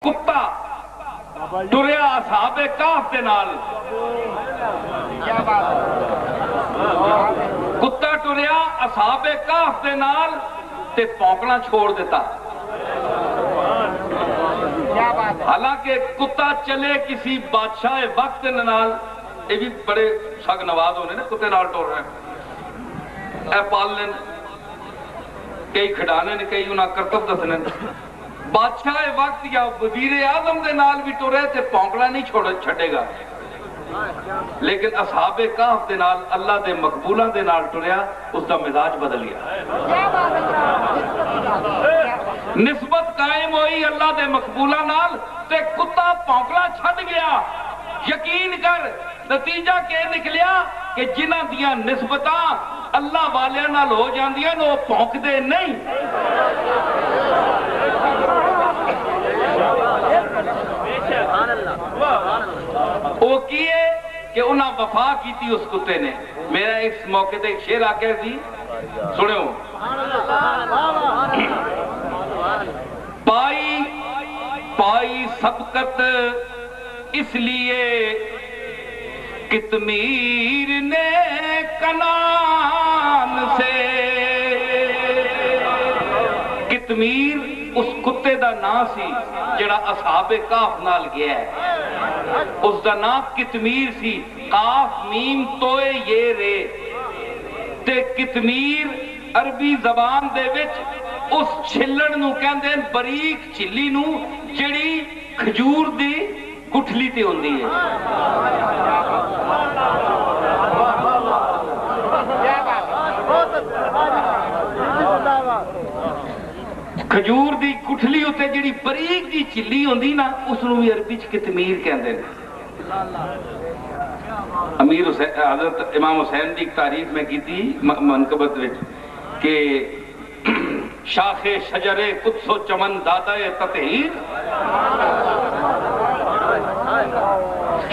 کتا ٹریا اصحاب کہف دے نال، کتا ٹریا اصحاب کہف دے نال تے پونکنا چھوڑ دیتا۔ حالانکہ کتا چلے کسی بادشاہ وقت نال، یہ بھی بڑے سگ نواز ہونے نا، کتے نال ٹور رہے ہیں، اے پالنے کئی کھڑانے نے، کئی انہاں کرتب دسنے، بادشاہ وقت یا وزیر اعظم دے نال بھی ٹورے تے پونکڑا نہیں چھڑے گا، لیکن اصحاب کہف دے نال اللہ دے مقبولہ دے نال ٹوریا، اس دا مزاج بدل گیا، نسبت قائم ہوئی اللہ دے مقبولہ نال تے کتا پونکڑا چھڑ گیا۔ یقین کر نتیجہ کہ نکلیا کہ جنہ دیاں نسبتاں اللہ والیاں نال ہو جاندیاں وہ پونک دے نہیں۔ وہ کیے کہ انہاں وفا کی تھی اس کتے نے۔ میرا اس موقع تے ایک شعر آکے تھی، سنو، پائی سبقت اس لیے قطمیر نے کنان سے، قطمیر اس کتے دا نام سی جڑا اصحاب کہف نال گیا ہے، اس دا نام قطمیر سی، قاف میم توئے یہ رے، تے قطمیر عربی زبان دے وچ اس چھلن نو کہندے ہیں بریک چھلی نو جڑی کھجور دی گٹھلی تے ہوندی ہے۔ کھجور دی گٹھلی ہوتے جڑی بریک دی چھلی ہوندی نا، اس نو بھی عربی چ قطمیر کہندے ہیں۔ امیر حضرت امام حسین دی تعریف میں کی تھی منقبت وچ کہ شاخ شجر قدس و چمن دادا تطہیر،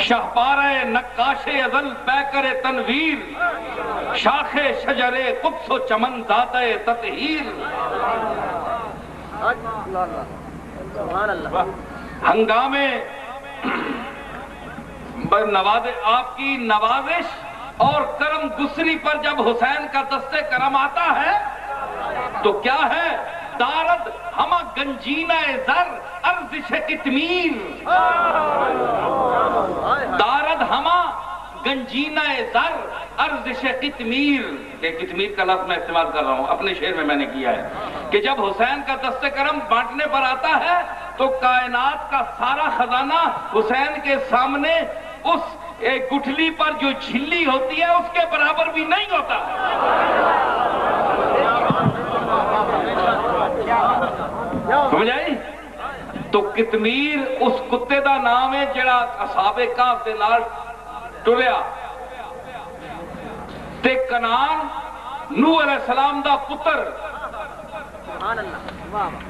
شہپارہ نقاش ازل پیکر تنویر، شاخ شجر قدس و چمن دادا تطہیر، ہنگامے آپ کی نوازش اور کرم گسری پر جب حسین کا دستے کرم آتا ہے تو کیا ہے؟ دارد ہما گنجینہ زر ارزش قطمیر، دارد ہما گنجینہ زر ارزش قطمیر، کہ قطمیر کا لفظ میں استعمال کر رہا ہوں، اپنے شعر میں نے کیا ہے کہ جب حسین کا دست کرم بانٹنے پر آتا ہے تو کائنات کا سارا خزانہ حسین کے سامنے اس گٹھلی پر جو چھلی ہوتی ہے اس کے برابر بھی نہیں ہوتا۔ سمجھ آئی؟ تو قطمیر اس کتے دا نام ہے جڑا اصحاب کہف دے نال ٹریا، تے کنان نوح علیہ السلام دا پتر،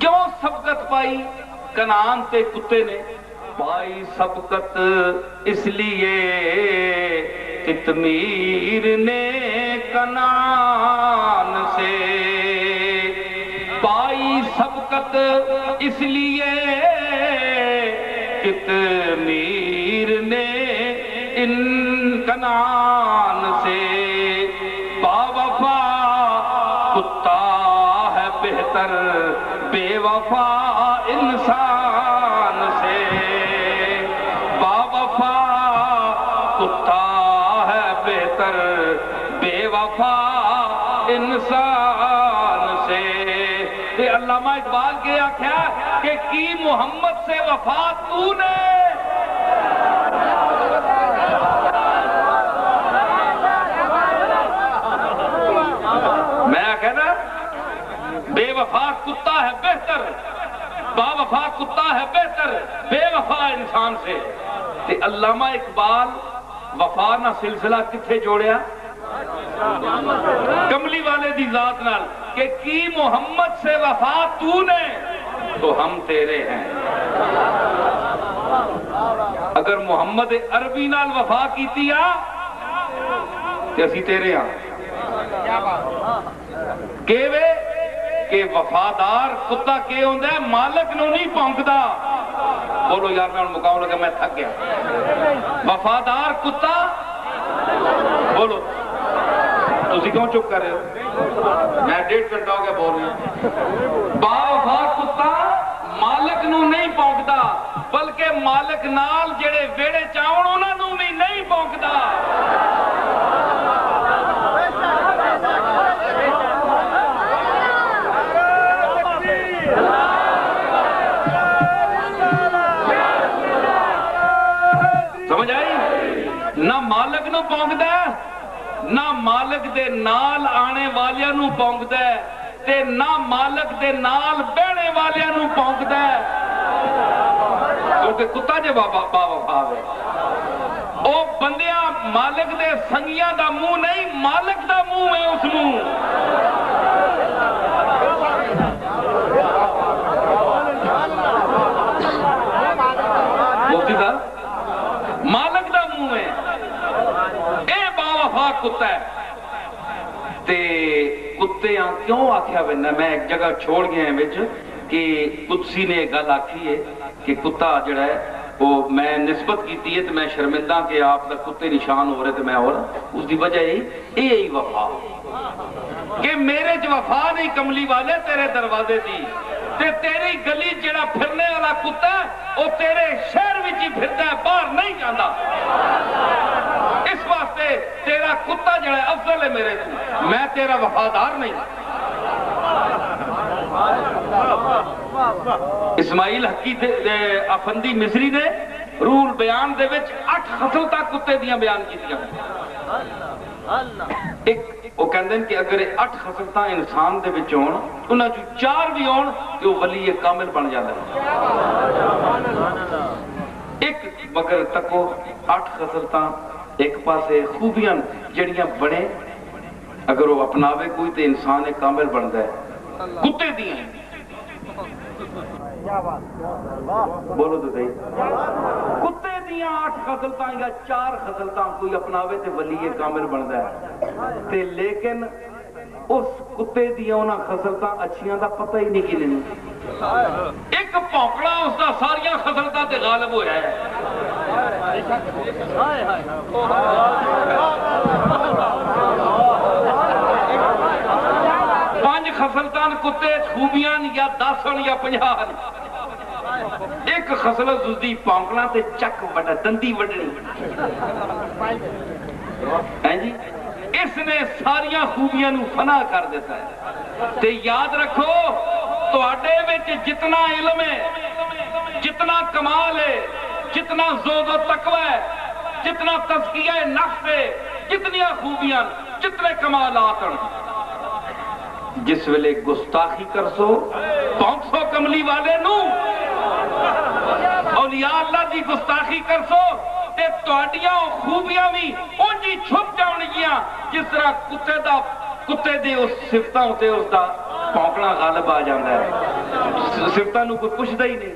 کیوں سبقت پائی کنان تے کتے نے؟ پائی سبقت اس لیے قطمیر نے کنان سے، پائی سبقت اس لیے قطمیر نے ان کنان سے، باوفا کتا ہے بہتر بے وفا انسان سے، باوفا کتا ہے بہتر بے وفا انسان سے۔ یہ علامہ اقبال کے آخیا کہ کی محمد سے وفا تو نے، میں کہنا بے وفا کتا ہے بہتر، با وفا کتا ہے بہتر بے وفا انسان سے۔ تے علامہ اقبال وفا نہ سلسلہ کتھے جوڑیا؟ کملی والے دی ذات نال کہ کی محمد سے وفا تو نے تو ہم تیرے ہیں۔ اگر محمد عربی نال وفا کیتی آ تے اسی تیرے ہاں۔ کہ وفادار کتا کے ہوندہ ہے مالک نو نہیں پونکدا، بولو یار میں مقام لگا میں تھک گیا. وفادار کتا بولو تسی کیوں چپ کر رہے ہو؟ میں 1.5 گھنٹہ ہو گیا بول رہی ہوں. با وفا کتا مالک نو نہیں پونکدا بلکہ مالک نال جڑے ویڑے چاون انہاں نو بھی نہیں پونکدا. سمجھ آئی؟ نہ مالک نو پونکدا نہ مالک دے نال آنے والیاں نو پونکدا ہے تے نہ مالک دے نال بہنے والیاں نو پونکدا ہے. کیونکہ کتا جے با وفا ہے او بندیاں مالک دے سنگیاں دا منہ نہیں مالک دا منہ ہے اس نو. مفتی صاحب مالک دا منہ ہے اے با وفا کتا ہے. تے کتے ہاں کیوں آکھیا وینا میں ایک جگہ چھوڑ گیا ہیں وچ کہ قدسی نے ایک گل آکھی ہے کہ کتا جڑا ہے وہ میں نسبت کیتی ہے تو میں شرمندہ کہ آپ دا کتے نشان ہو رہے تو میں اور اس دی وجہ یہی وفا کہ میرے جو وفا نہیں کملی والے تیرے دروازے دی تے تیری گلی جڑا پھرنے والا کتا ہے وہ تیرے شہر وچ ہی پھرتا ہے باہر نہیں جاندا. اس واسطے تیرا کتا جڑا ہے افضل ہے میرے تو میں تیرا وفادار نہیں. اسماعیل حقی افندی مصری نے روح البیان دے وچ 8 خصلتاں کتے دیاں بیان کیتیاں. ایک وہ کہندے ہیں کہ اگر 8 خصلتاں انسان دے وچ ہون انہاں چوں 4 بھی ہون کہ وہ ولی کامل بن جاندا ہے. ایک مگر تکو 8 خصلتاں ایک پاسے خوبیاں جڑیاں بڑے اگر وہ اپناوے کوئی تے انسان ایک کامل بندا ہے. کتے دیاں بولو تو صحیح کتے دیاں 8 خصلتاں یا 4 خصلتاں کوئی اپناوے تے ولی کامل بندا ہے. تے لیکن اس کتے دیاں انہاں خصلتاں اچھیاں دا پتہ ہی نہیں کنے نوں. ایک پونکڑا اس دا ساریاں خصلتاں تے غالب ہویا ہے. 5 خصلتاں کتے خوبیاں یا 10 یا 50. ایک خصلت اس دی پونکنا تے چک وڈا دندی وڈنی ہیں جی اس نے ساریاں خوبیاں نو فنا کر دیتا ہے. تے یاد رکھو تواڈے وچ جتنا علم ہے جتنا کمال ہے جتنا زہد و تقوی ہے جتنا تزکیہ نفس ہے جتنی خوبیاں جتنے کمالات ہیں جس ویلے گستاخی کرسو پونکسو کملی والے نو اولیاء اللہ دی گستاخی کرسو تے تواڈیاں خوبیاں بھی اونجی چھپ جاون گیاں جس طرح کتے دے اس صفتاں تے اس دا پونکنا غالب آ جاندا ہے. صفتاں نو کوئی پوچھدا ہی نہیں.